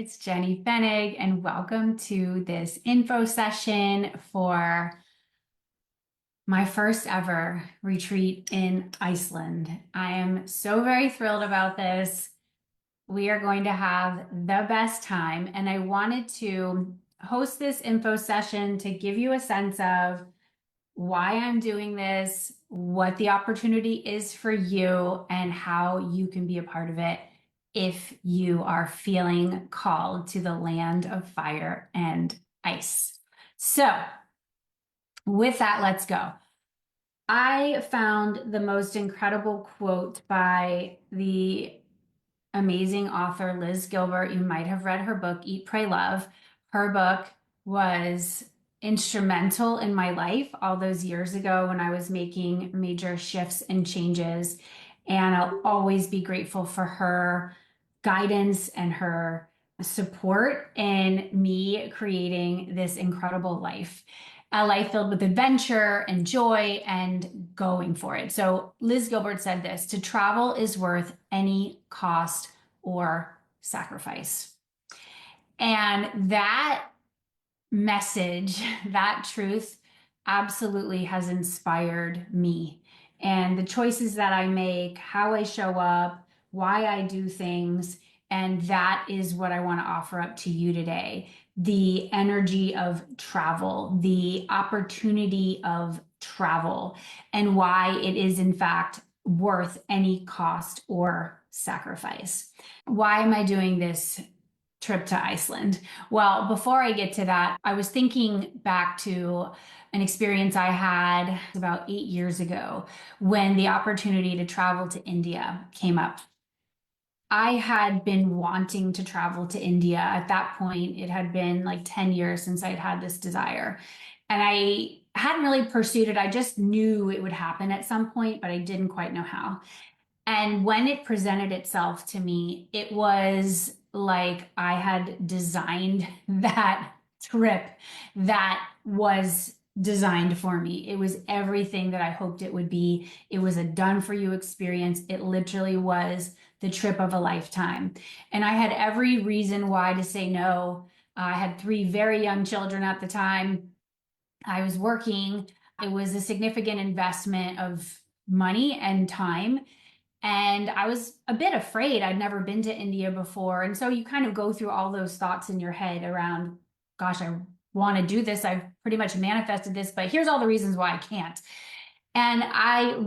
it's Jenny Fenig, and welcome to this info session for my first ever retreat in Iceland. I am so very thrilled about this. We are going to have the best time, and I wanted to host this info session to give you a sense of why I'm doing this, what the opportunity is for you, and how you can be a part of it if you are feeling called to the land of fire and ice. So, with that, let's go. I found the most incredible quote by the amazing author Liz Gilbert. You might have read her book, Eat, Pray, Love. Her book was instrumental in my life all those years ago when I was making major shifts and changes. And I'll always be grateful for her guidance and her support in me creating this incredible life. A life filled with adventure and joy and going for it. So Liz Gilbert said this: to travel is worth any cost or sacrifice. And that message, that truth, absolutely has inspired me. And the choices that I make, how I show up, why I do things, and that is what I want to offer up to you today. The energy of travel, the opportunity of travel, and why it is, in fact, worth any cost or sacrifice. Why am I doing this trip to Iceland? Well, before I get to that, I was thinking back to an experience I had about 8 years ago when the opportunity to travel to India came up. I had been wanting to travel to India. At that point, it had been like 10 years since I'd had this desire. And I hadn't really pursued it. I just knew it would happen at some point, but I didn't quite know how. And when it presented itself to me, it was like I had designed that trip that was designed for me. It was everything that I hoped it would be. It was a done for you experience. It literally was the trip of a lifetime. And I had every reason why to say no. I had 3 very young children at the time. I was working. It was a significant investment of money and time. And I was a bit afraid. I'd never been to India before. And so you kind of go through all those thoughts in your head around, gosh, I want to do this. I've pretty much manifested this, but here's all the reasons why I can't. And I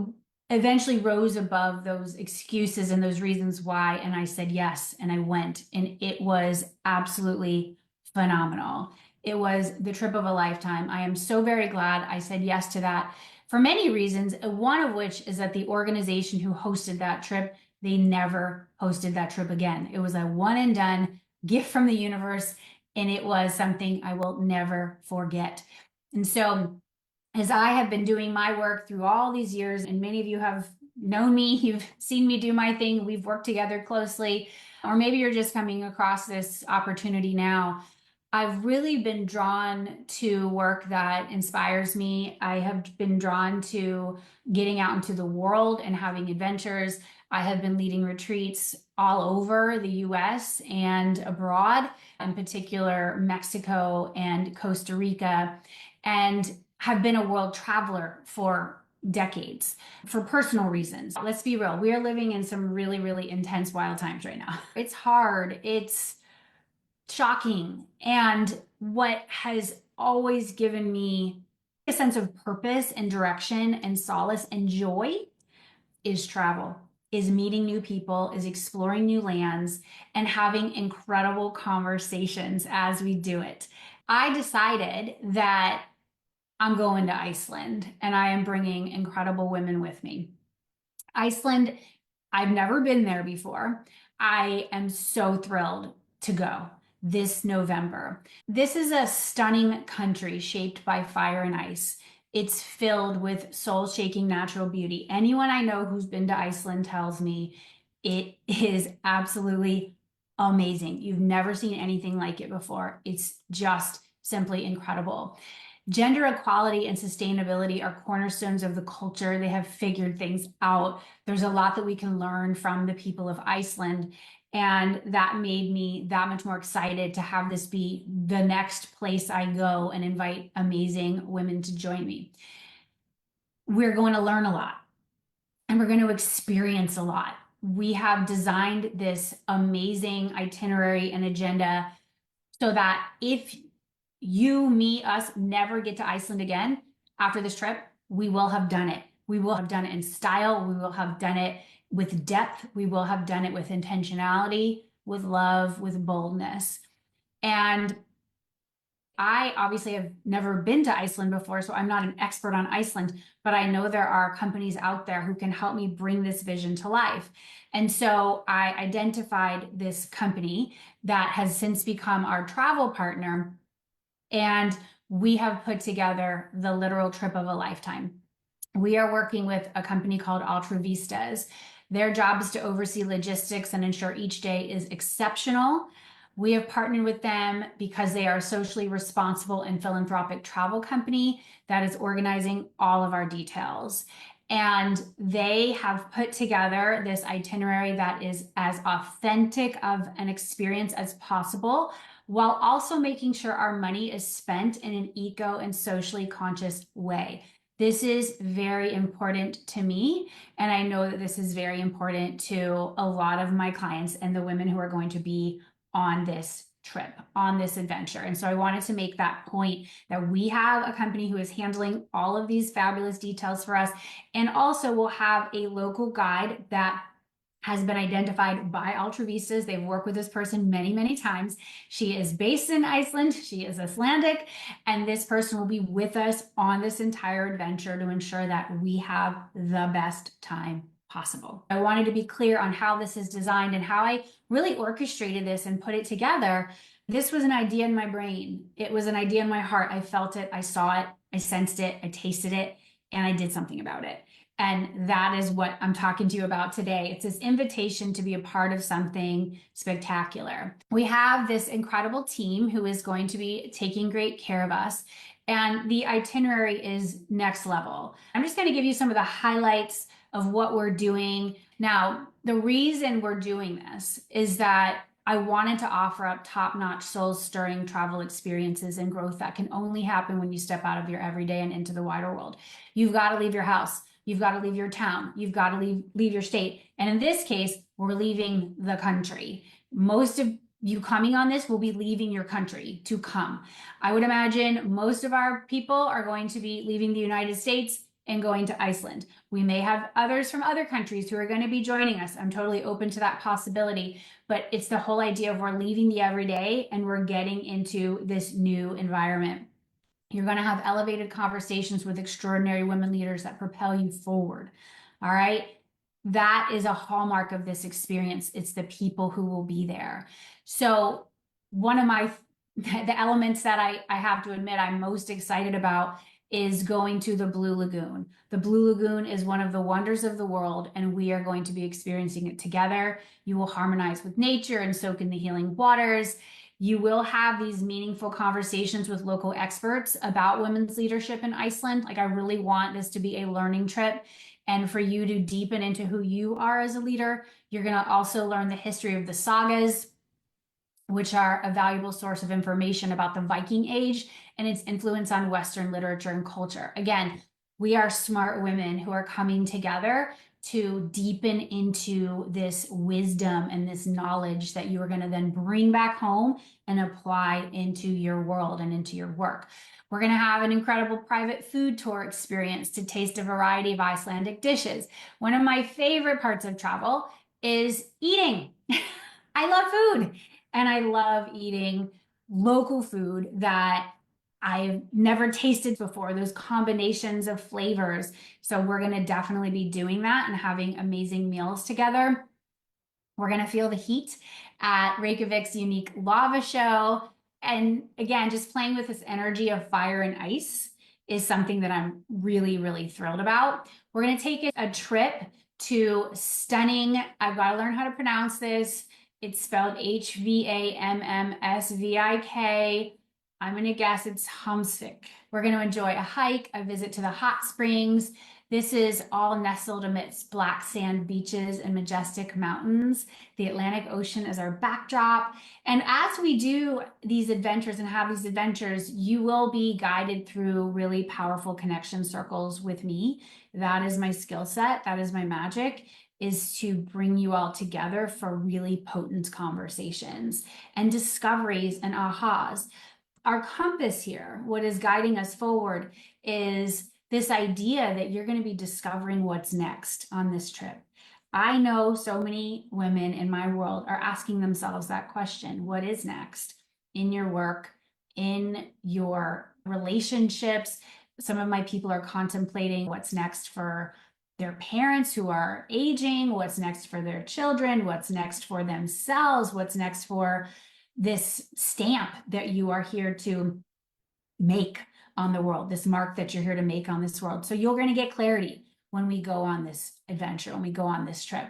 eventually rose above those excuses and those reasons why. And I said yes. And I went. And it was absolutely phenomenal. It was the trip of a lifetime. I am so very glad I said yes to that for many reasons, one of which is that the organization who hosted that trip, they never hosted that trip again. It was a one and done gift from the universe, and it was something I will never forget. And so as I have been doing my work through all these years, and many of you have known me, you've seen me do my thing, we've worked together closely, or maybe you're just coming across this opportunity now. I've really been drawn to work that inspires me. I have been drawn to getting out into the world and having adventures. I have been leading retreats all over the US and abroad, in particular Mexico and Costa Rica, and have been a world traveler for decades for personal reasons. Let's be real. We are living in some really, really intense, wild times right now. It's hard. It's shocking. And what has always given me a sense of purpose and direction and solace and joy is travel, is meeting new people, is exploring new lands, and having incredible conversations as we do it. I decided that I'm going to Iceland and I am bringing incredible women with me. Iceland, I've never been there before. I am so thrilled to go this November. This is a stunning country shaped by fire and ice. It's filled with soul-shaking natural beauty. Anyone I know who's been to Iceland tells me it is absolutely amazing. You've never seen anything like it before. It's just simply incredible. Gender equality and sustainability are cornerstones of the culture. They have figured things out. There's a lot that we can learn from the people of Iceland. And that made me that much more excited to have this be the next place I go and invite amazing women to join me. We're going to learn a lot and we're going to experience a lot. We have designed this amazing itinerary and agenda so that if you, me, us never get to Iceland again after this trip, we will have done it. We will have done it in style. We will have done it with depth. We will have done it with intentionality, with love, with boldness. And I obviously have never been to Iceland before, so I'm not an expert on Iceland, but I know there are companies out there who can help me bring this vision to life. And so I identified this company that has since become our travel partner, and we have put together the literal trip of a lifetime. We are working with a company called Altruvistas. Their job is to oversee logistics and ensure each day is exceptional. We have partnered with them because they are a socially responsible and philanthropic travel company that is organizing all of our details. And they have put together this itinerary that is as authentic of an experience as possible, while also making sure our money is spent in an eco and socially conscious way. This is very important to me, and I know that this is very important to a lot of my clients and the women who are going to be on this trip, on this adventure. And so I wanted to make that point that we have a company who is handling all of these fabulous details for us, and also we'll have a local guide that has been identified by Altruvistas. They've worked with this person many, many times. She is based in Iceland. She is Icelandic, and this person will be with us on this entire adventure to ensure that we have the best time possible. I wanted to be clear on how this is designed and how I really orchestrated this and put it together. This was an idea in my brain. It was an idea in my heart. I felt it, I saw it, I sensed it, I tasted it, and I did something about it. And that is what I'm talking to you about today. It's this invitation to be a part of something spectacular. We have this incredible team who is going to be taking great care of us. And the itinerary is next level. I'm just going to give you some of the highlights of what we're doing. Now, the reason we're doing this is that I wanted to offer up top-notch, soul-stirring travel experiences and growth that can only happen when you step out of your everyday and into the wider world. You've got to leave your house. You've got to leave your town. You've got to leave your state. And in this case, we're leaving the country. Most of you coming on this will be leaving your country to come. I would imagine most of our people are going to be leaving the United States and going to Iceland. We may have others from other countries who are going to be joining us. I'm totally open to that possibility, but it's the whole idea of we're leaving the everyday and we're getting into this new environment. You're going to have elevated conversations with extraordinary women leaders that propel you forward. All right. That is a hallmark of this experience. It's the people who will be there. So one of the elements that I have to admit I'm most excited about is going to the Blue Lagoon. The Blue Lagoon is one of the wonders of the world, and we are going to be experiencing it together. You will harmonize with nature and soak in the healing waters. You will have these meaningful conversations with local experts about women's leadership in Iceland. Like, I really want this to be a learning trip. And for you to deepen into who you are as a leader, you're going to also learn the history of the sagas, which are a valuable source of information about the Viking Age and its influence on Western literature and culture. Again, we are smart women who are coming together to deepen into this wisdom and this knowledge that you are going to then bring back home and apply into your world and into your work. We're going to have an incredible private food tour experience to taste a variety of Icelandic dishes. One of my favorite parts of travel is eating. I love food, and I love eating local food that I've never tasted before, those combinations of flavors. So we're going to definitely be doing that and having amazing meals together. We're going to feel the heat at Reykjavik's unique lava show. And again, just playing with this energy of fire and ice is something that I'm really, really thrilled about. We're going to take a trip to stunning, I've got to learn how to pronounce this. It's spelled Hvammsvik. I'm going to guess it's Humsvik. We're going to enjoy a hike, a visit to the hot springs, This is all nestled amidst black sand beaches and majestic mountains. The Atlantic Ocean is our backdrop. And as we do these adventures and have these adventures, you will be guided through really powerful connection circles with me. That is my skill set. That is my magic, is to bring you all together for really potent conversations and discoveries and ahas. Our compass here, what is guiding us forward, is this idea that you're going to be discovering what's next on this trip. I know so many women in my world are asking themselves that question: what is next in your work, in your relationships? Some of my people are contemplating what's next for their parents who are aging, what's next for their children, what's next for themselves, what's next for this stamp that you are here to make on the world, this mark that you're here to make on this world. So you're going to get clarity when we go on this adventure, when we go on this trip.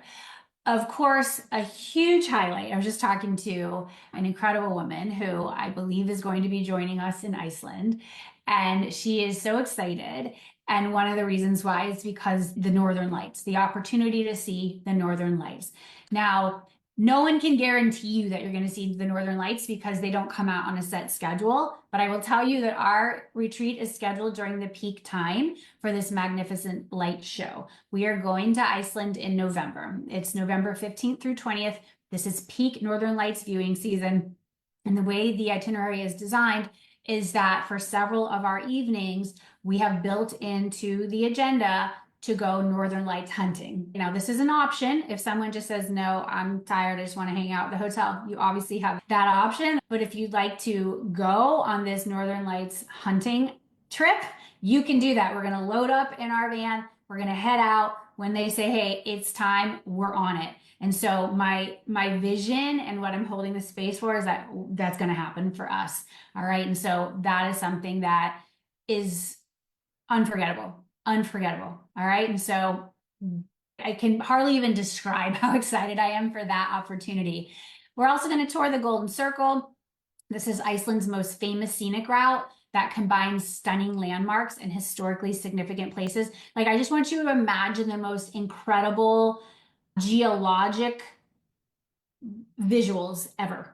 Of course, a huge highlight. I was just talking to an incredible woman who I believe is going to be joining us in Iceland, and she is so excited. And one of the reasons why is because the Northern Lights, the opportunity to see the Northern Lights. Now, no one can guarantee you that you're going to see the Northern Lights because they don't come out on a set schedule. But I will tell you that our retreat is scheduled during the peak time for this magnificent light show. We are going to Iceland in November. It's November 15th through 20th. This is peak Northern Lights viewing season. And the way the itinerary is designed is that for several of our evenings, we have built into the agenda to go Northern Lights hunting. Now, this is an option. If someone just says, no, I'm tired, I just want to hang out at the hotel, you obviously have that option. But if you'd like to go on this Northern Lights hunting trip, you can do that. We're going to load up in our van. We're going to head out. When they say, hey, it's time, we're on it. And so my vision and what I'm holding the space for is that that's going to happen for us. All right. And so that is something that is unforgettable. All right. And so I can hardly even describe how excited I am for that opportunity. We're also going to tour the Golden Circle. This is Iceland's most famous scenic route that combines stunning landmarks and historically significant places. Like, I just want you to imagine the most incredible geologic visuals ever.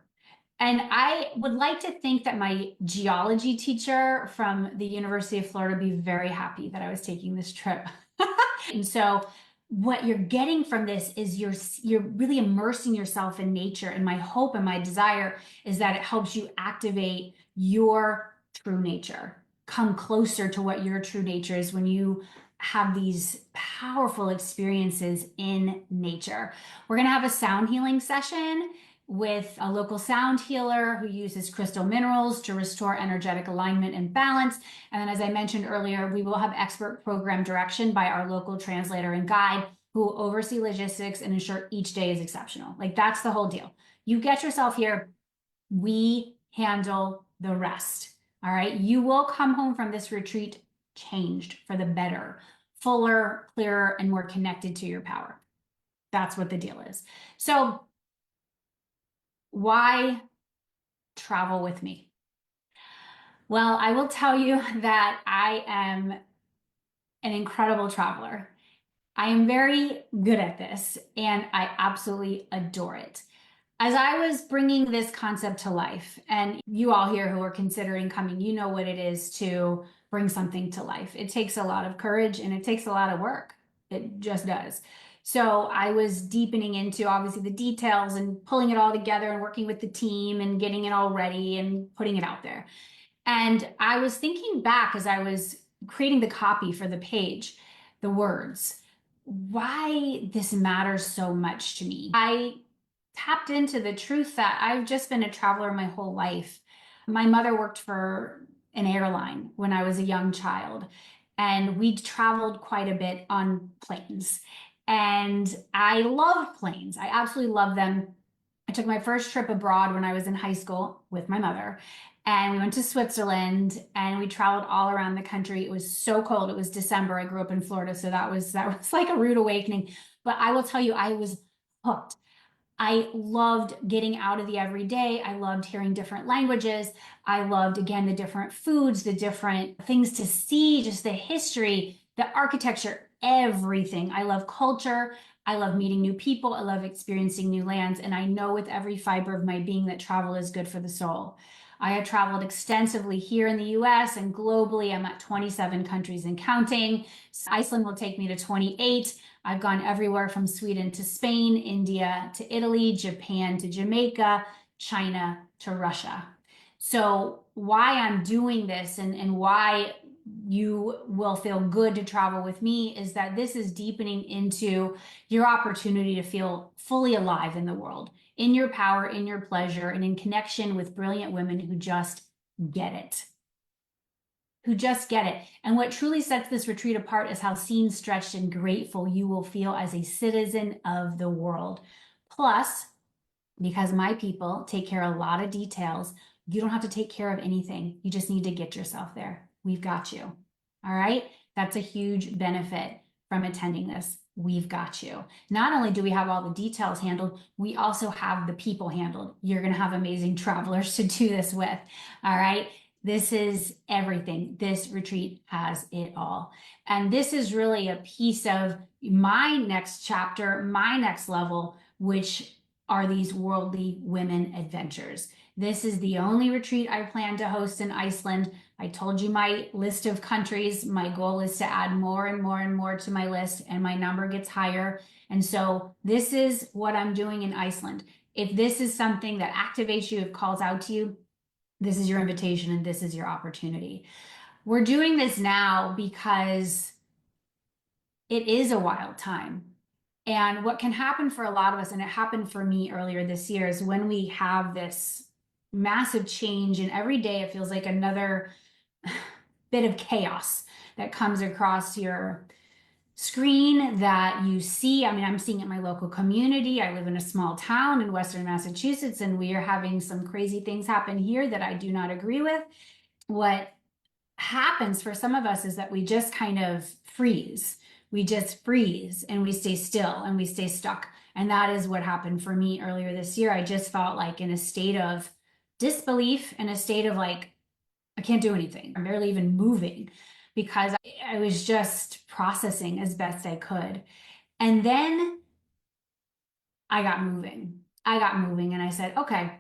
And I would like to think that my geology teacher from the University of Florida would be very happy that I was taking this trip. And so what you're getting from this is you're really immersing yourself in nature. And my hope and my desire is that it helps you activate your true nature. Come closer to what your true nature is when you have these powerful experiences in nature. We're going to have a sound healing session with a local sound healer who uses crystal minerals to restore energetic alignment and balance. And then, as I mentioned earlier, we will have expert program direction by our local translator and guide who will oversee logistics and ensure each day is exceptional. Like, that's the whole deal. You get yourself here, we handle the rest. All right. You will come home from this retreat changed for the better, fuller, clearer, and more connected to your power. That's what the deal is. So why travel with me? Well, I will tell you that I am an incredible traveler. I am very good at this, and I absolutely adore it. As I was bringing this concept to life, and you all here who are considering coming, you know what it is to bring something to life. It takes a lot of courage and it takes a lot of work. It just does. So I was deepening into obviously the details and pulling it all together and working with the team and getting it all ready and putting it out there. And I was thinking back as I was creating the copy for the page, the words, why this matters so much to me. I tapped into the truth that I've just been a traveler my whole life. My mother worked for an airline when I was a young child, and we traveled quite a bit on planes. And I love planes. I absolutely love them. I took my first trip abroad when I was in high school with my mother, and we went to Switzerland and we traveled all around the country. It was so cold. It was December. I grew up in Florida, so that was like a rude awakening. But I will tell you, I was hooked. I loved getting out of the everyday. I loved hearing different languages. I loved, again, the different foods, the different things to see, just the history, the architecture. everything. I love culture. I love meeting new people. I love experiencing new lands. And I know with every fiber of my being that travel is good for the soul. I have traveled extensively here in the US and globally. I'm at 27 countries and counting. Iceland will take me to 28. I've gone everywhere from Sweden to Spain, India to Italy, Japan to Jamaica, China to Russia. So why I'm doing this and why you will feel good to travel with me is that this is deepening into your opportunity to feel fully alive in the world, in your power, in your pleasure, and in connection with brilliant women who just get it. Who just get it. And what truly sets this retreat apart is how seen, stretched, and grateful you will feel as a citizen of the world. Plus, because my people take care of a lot of details, you don't have to take care of anything. You just need to get yourself there. We've got you. All right. That's a huge benefit from attending this. We've got you. Not only do we have all the details handled, we also have the people handled. You're going to have amazing travelers to do this with. All right. This is everything. This retreat has it all. And this is really a piece of my next chapter, my next level, which are these worldly women adventures. This is the only retreat I plan to host in Iceland. I told you my list of countries. My goal is to add more and more and more to my list, and my number gets higher. And so this is what I'm doing in Iceland. If this is something that activates you, it calls out to you, this is your invitation and this is your opportunity. We're doing this now because it is a wild time. And what can happen for a lot of us, and it happened for me earlier this year, is when we have this massive change and every day it feels like another bit of chaos that comes across your screen that you see. I mean, I'm seeing it in my local community. I live in a small town in Western Massachusetts, and we are having some crazy things happen here that I do not agree with. What happens for some of us is that we just kind of freeze. We just freeze and we stay still and we stay stuck. And that is what happened for me earlier this year. I just felt like in a state of disbelief, in a state of like, I can't do anything. I'm barely even moving because I was just processing as best I could. And then I got moving. And I said, okay,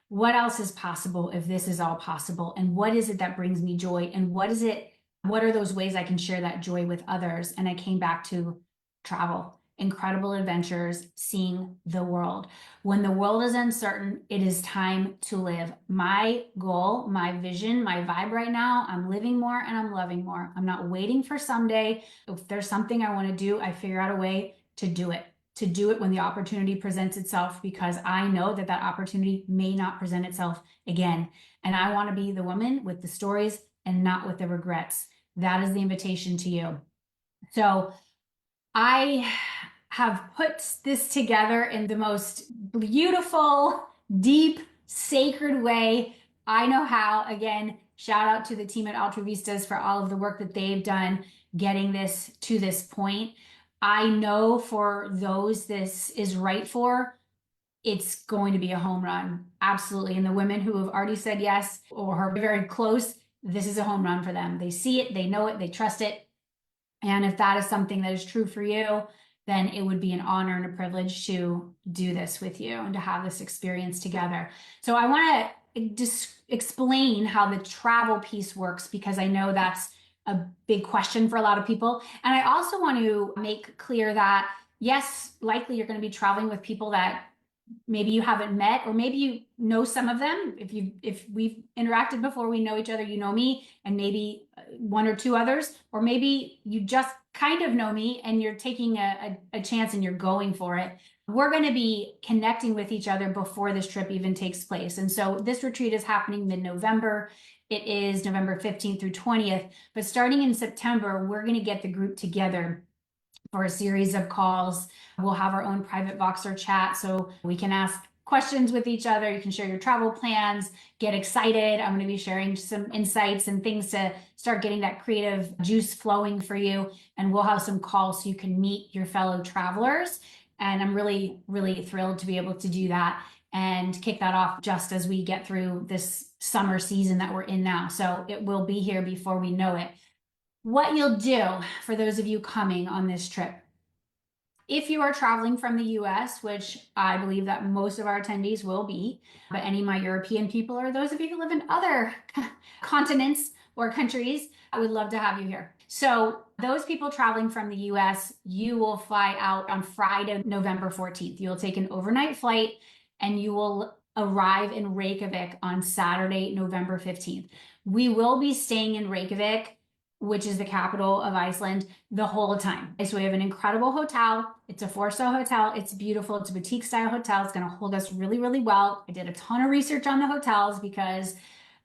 what else is possible if this is all possible? And what is it that brings me joy? And what are those ways I can share that joy with others? And I came back to travel, incredible adventures, seeing the world. When the world is uncertain, it is time to live. My goal, my vision, my vibe right now, I'm living more and I'm loving more. I'm not waiting for someday. If there's something I want to do, I figure out a way to do it when the opportunity presents itself, because I know that that opportunity may not present itself again. And I want to be the woman with the stories and not with the regrets. That is the invitation to you. So I have put this together in the most beautiful, deep, sacred way I know how. Again, shout out to the team at Alta Vistas for all of the work that they've done getting this to this point. I know for those this is right for, it's going to be a home run. Absolutely. And the women who have already said yes or are very close, this is a home run for them. They see it, they know it, they trust it. And if that is something that is true for you, then it would be an honor and a privilege to do this with you and to have this experience together. So I want to just explain how the travel piece works, because I know that's a big question for a lot of people. And I also want to make clear that, yes, likely you're going to be traveling with people that maybe you haven't met, or maybe you know some of them. If we've interacted before, we know each other, you know me, and maybe one or two others, or maybe you just kind of know me and you're taking a chance and you're going for it. We're going to be connecting with each other before this trip even takes place. And so this retreat is happening mid-November. It is November 15th through 20th, but starting in September, we're going to get the group together for a series of calls. We'll have our own private Voxer chat so we can ask questions with each other. You can share your travel plans, get excited. I'm going to be sharing some insights and things to start getting that creative juice flowing for you. And we'll have some calls so you can meet your fellow travelers. And I'm really, really thrilled to be able to do that and kick that off just as we get through this summer season that we're in now. So it will be here before we know it. What you'll do for those of you coming on this trip, if you are traveling from the US, which I believe that most of our attendees will be, but any of my European people or those of you who live in other continents or countries, I would love to have you here. So, those people traveling from the US, you will fly out on Friday, November 14th. You'll take an overnight flight and you will arrive in Reykjavik on Saturday, November 15th. We will be staying in Reykjavik, which is the capital of Iceland, the whole time. So we have an incredible hotel. It's a 4-star hotel. It's beautiful. It's a boutique style hotel. It's going to hold us really, really well. I did a ton of research on the hotels because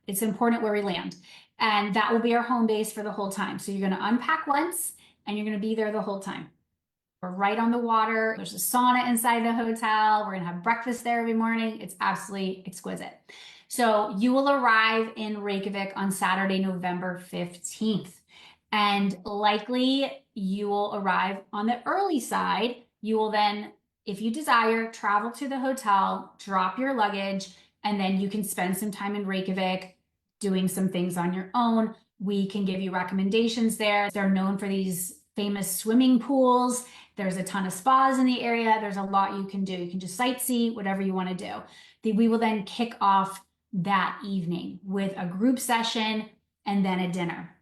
it's important where we land. And that will be our home base for the whole time. So you're going to unpack once and you're going to be there the whole time. We're right on the water. There's a sauna inside the hotel. We're going to have breakfast there every morning. It's absolutely exquisite. So you will arrive in Reykjavik on Saturday, November 15th. And likely you will arrive on the early side. You will then, if you desire, travel to the hotel, drop your luggage, and then you can spend some time in Reykjavik doing some things on your own. We can give you recommendations there. They're known for these famous swimming pools. There's a ton of spas in the area. There's a lot you can do. You can just sightsee, whatever you want to do. We will then kick off that evening with a group session and then a dinner.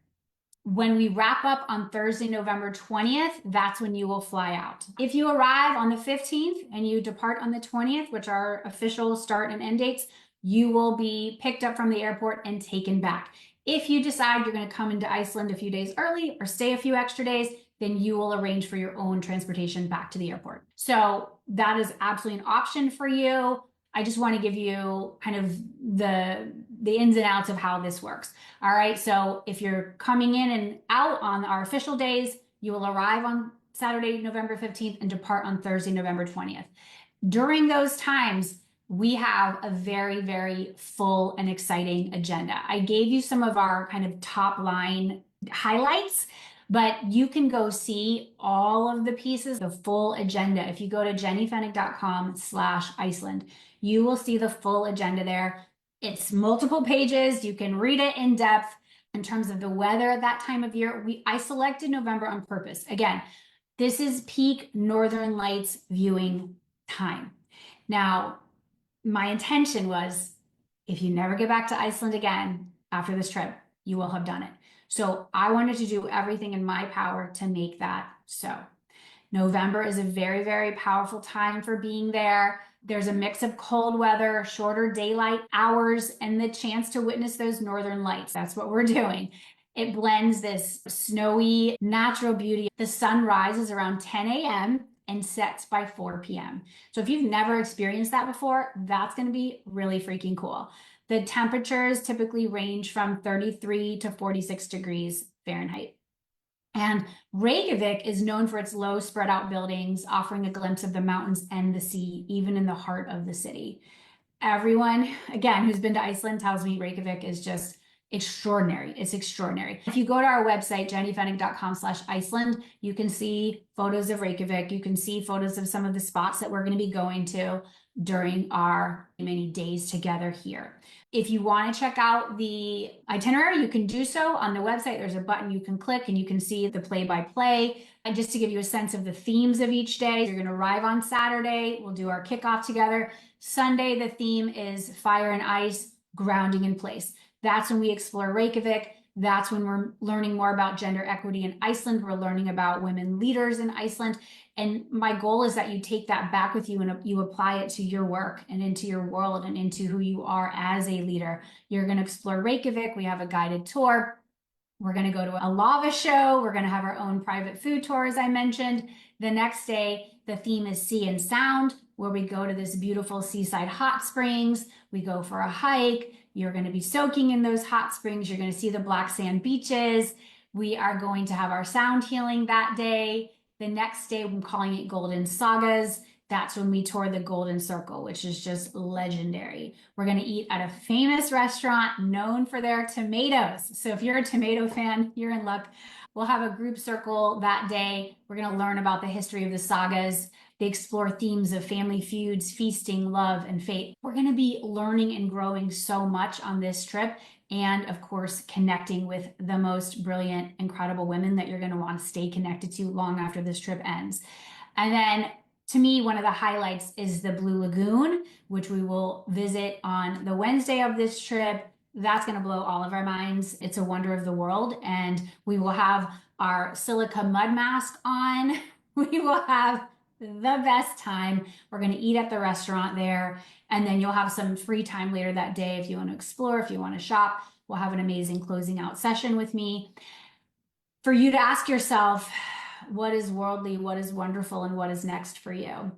When we wrap up on Thursday, November 20th, that's when you will fly out. If you arrive on the 15th and you depart on the 20th, which are official start and end dates, you will be picked up from the airport and taken back. If you decide you're going to come into Iceland a few days early or stay a few extra days, then you will arrange for your own transportation back to the airport. So that is absolutely an option for you. I just want to give you kind of the ins and outs of how this works. All right, so if you're coming in and out on our official days, you will arrive on Saturday, November 15th and depart on Thursday, November 20th. During those times, we have a very, very full and exciting agenda. I gave you some of our kind of top line highlights, but you can go see all of the pieces, the full agenda. If you go to jennyfennick.com/Iceland, you will see the full agenda there. It's multiple pages. You can read it in depth. In terms of the weather at that time of year, I selected November on purpose. Again, this is peak Northern Lights viewing time. Now, my intention was if you never get back to Iceland again after this trip, you will have done it. So I wanted to do everything in my power to make that so. November is a very, very powerful time for being there. There's a mix of cold weather, shorter daylight hours, and the chance to witness those northern lights. That's what we're doing. It blends this snowy, natural beauty. The sun rises around 10 a.m. and sets by 4 p.m. So if you've never experienced that before, that's going to be really freaking cool. The temperatures typically range from 33 to 46 degrees Fahrenheit. And Reykjavik is known for its low spread out buildings, offering a glimpse of the mountains and the sea, even in the heart of the city. Everyone, again, who's been to Iceland tells me Reykjavik is just extraordinary. It's extraordinary. If you go to our website, jennyfennick.com/Iceland, you can see photos of Reykjavik. You can see photos of some of the spots that we're going to be going to during our many days together here. If you want to check out the itinerary, you can do so on the website. There's a button you can click and you can see the play-by-play. And just to give you a sense of the themes of each day, you're going to arrive on Saturday. We'll do our kickoff together. Sunday, the theme is fire and ice, grounding in place. That's when we explore Reykjavik. That's when we're learning more about gender equity in Iceland. We're learning about women leaders in Iceland. And my goal is that you take that back with you and you apply it to your work and into your world and into who you are as a leader. You're going to explore Reykjavik. We have a guided tour. We're going to go to a lava show. We're going to have our own private food tour, as I mentioned. The next day, the theme is sea and sound, where we go to this beautiful seaside hot springs. We go for a hike. You're going to be soaking in those hot springs. You're going to see the black sand beaches. We are going to have our sound healing that day. The next day, I'm calling it Golden Sagas. That's when we tour the Golden Circle, which is just legendary. We're going to eat at a famous restaurant known for their tomatoes. So if you're a tomato fan, you're in luck. We'll have a group circle that day. We're going to learn about the history of the sagas They explore themes of family feuds, feasting, love, and fate. We're going to be learning and growing so much on this trip. And of course, connecting with the most brilliant, incredible women that you're going to want to stay connected to long after this trip ends. And then to me, one of the highlights is the Blue Lagoon, which we will visit on the Wednesday of this trip. That's going to blow all of our minds. It's a wonder of the world. And we will have our silica mud mask on. We will have the best time. We're going to eat at the restaurant there. And then you'll have some free time later that day if you want to explore, if you want to shop. We'll have an amazing closing out session with me. For you to ask yourself, what is worldly, what is wonderful, and what is next for you?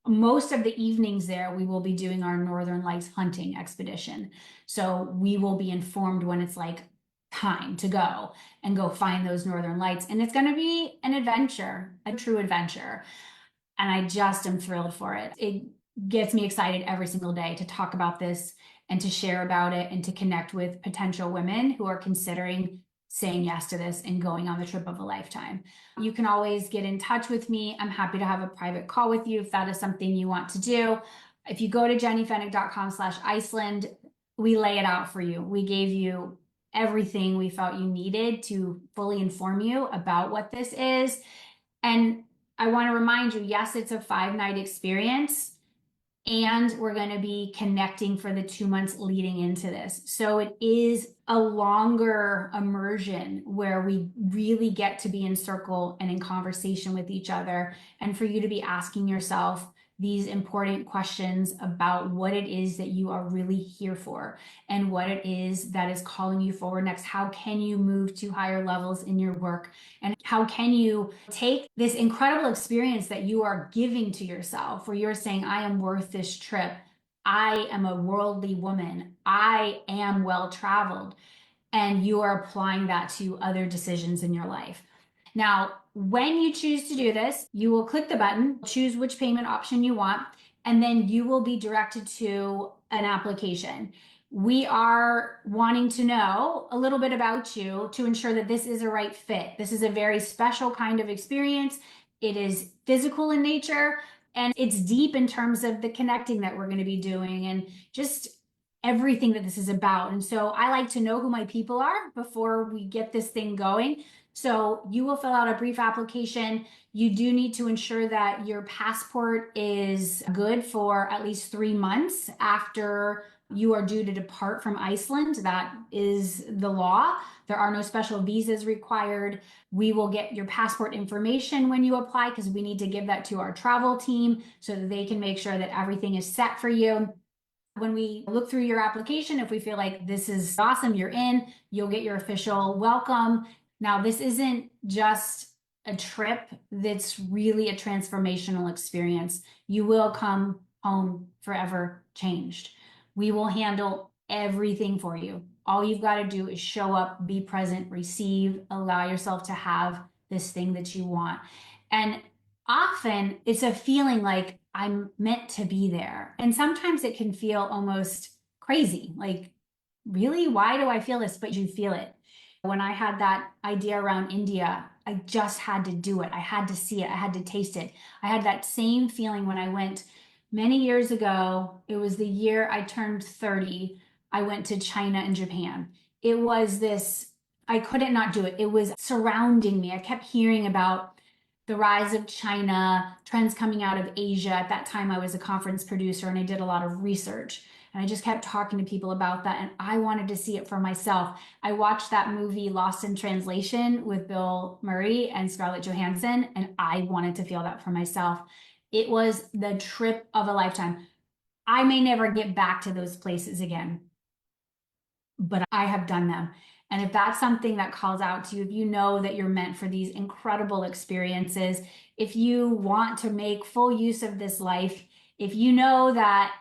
Most of the evenings there, we will be doing our Northern Lights hunting expedition. So we will be informed when it's like time to go and go find those Northern Lights. And it's going to be an adventure, a true adventure. And I just am thrilled for it. It gets me excited every single day to talk about this and to share about it and to connect with potential women who are considering saying yes to this and going on the trip of a lifetime. You can always get in touch with me. I'm happy to have a private call with you if that is something you want to do. If you go to jennyfennick.com/Iceland, we lay it out for you. We gave you everything we felt you needed to fully inform you about what this is. And I want to remind you, yes, it's a 5-night experience. And we're going to be connecting for the 2 months leading into this. So it is a longer immersion where we really get to be in circle and in conversation with each other. And for you to be asking yourself these important questions about what it is that you are really here for and what it is that is calling you forward next. How can you move to higher levels in your work? And how can you take this incredible experience that you are giving to yourself, where you're saying, I am worth this trip. I am a worldly woman. I am well-traveled. And you are applying that to other decisions in your life. Now, when you choose to do this, you will click the button, choose which payment option you want, and then you will be directed to an application. We are wanting to know a little bit about you to ensure that this is a right fit. This is a very special kind of experience. It is physical in nature, and it's deep in terms of the connecting that we're going to be doing and just everything that this is about. And so I like to know who my people are before we get this thing going. So you will fill out a brief application. You do need to ensure that your passport is good for at least 3 months after you are due to depart from Iceland. That is the law. There are no special visas required. We will get your passport information when you apply because we need to give that to our travel team so that they can make sure that everything is set for you. When we look through your application, if we feel like this is awesome, you're in, you'll get your official welcome. Now, this isn't just a trip, that's really a transformational experience. You will come home forever changed. We will handle everything for you. All you've got to do is show up, be present, receive, allow yourself to have this thing that you want. And often it's a feeling like I'm meant to be there. And sometimes it can feel almost crazy. Like, really? Why do I feel this? But you feel it. When I had that idea around India, I just had to do it. I had to see it. I had to taste it. I had that same feeling when I went many years ago. It was the year I turned 30. I went to China and Japan. It was this, I couldn't not do it. It was surrounding me. I kept hearing about the rise of China, trends coming out of Asia. At that time, I was a conference producer and I did a lot of research. And I just kept talking to people about that. And I wanted to see it for myself. I watched that movie Lost in Translation with Bill Murray and Scarlett Johansson, and I wanted to feel that for myself. It was the trip of a lifetime. I may never get back to those places again, but I have done them. And if that's something that calls out to you, if you know that you're meant for these incredible experiences, if you want to make full use of this life, if you know that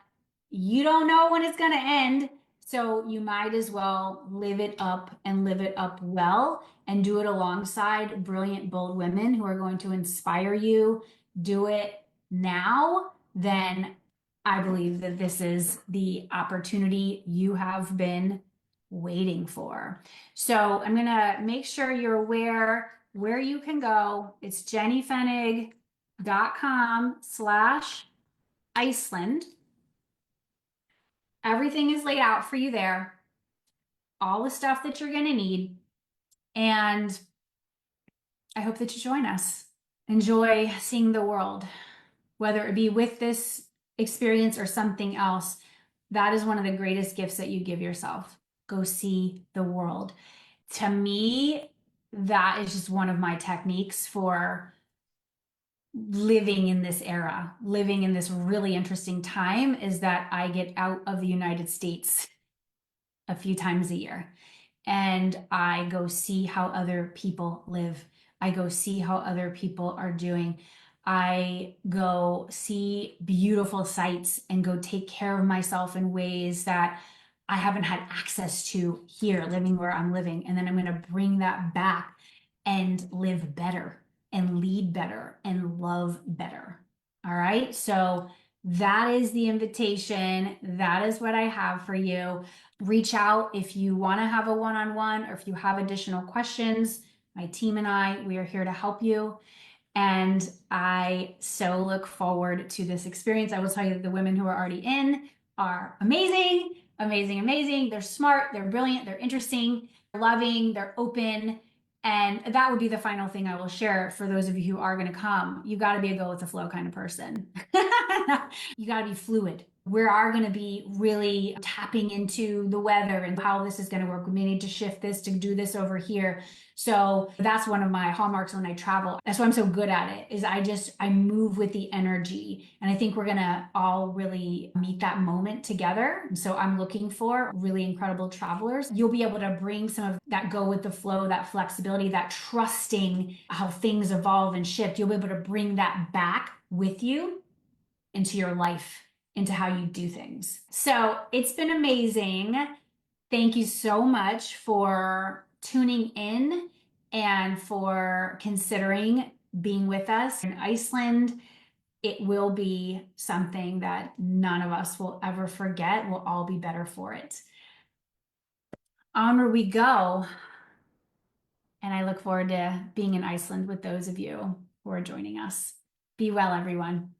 you don't know when it's going to end, so you might as well live it up and live it up well and do it alongside brilliant, bold women who are going to inspire you. Do it now, then I believe that this is the opportunity you have been waiting for. So I'm going to make sure you're aware where you can go. It's Jenny Fennig Iceland. Everything is laid out for you there, all the stuff that you're going to need. And I hope that you join us. Enjoy seeing the world, whether it be with this experience or something else. That is one of the greatest gifts that you give yourself. Go see the world. To me, that is just one of my techniques for living in this era, living in this really interesting time, is that I get out of the United States a few times a year and I go see how other people live. I go see how other people are doing. I go see beautiful sights and go take care of myself in ways that I haven't had access to here, living where I'm living. And then I'm going to bring that back and live better and lead better and love better. All right. So that is the invitation. That is what I have for you. Reach out if you want to have a one-on-one or if you have additional questions. My team and I, we are here to help you. And I so look forward to this experience. I will tell you that the women who are already in are amazing, amazing, amazing. They're smart, they're brilliant, they're interesting, they're loving, they're open. And that would be the final thing I will share for those of you who are going to come. You got to be a go with the flow kind of person. You got to be fluid. We are going to be really tapping into the weather and how this is going to work. We may need to shift this to do this over here. So that's one of my hallmarks when I travel. That's why I'm so good at it, is I move with the energy. And I think we're going to all really meet that moment together. So I'm looking for really incredible travelers. You'll be able to bring some of that go with the flow, that flexibility, that trusting how things evolve and shift. You'll be able to bring that back with you into your life, into how you do things. So it's been amazing. Thank you so much for tuning in and for considering being with us in Iceland. It will be something that none of us will ever forget. We'll all be better for it. Onward we go. And I look forward to being in Iceland with those of you who are joining us. Be well, everyone.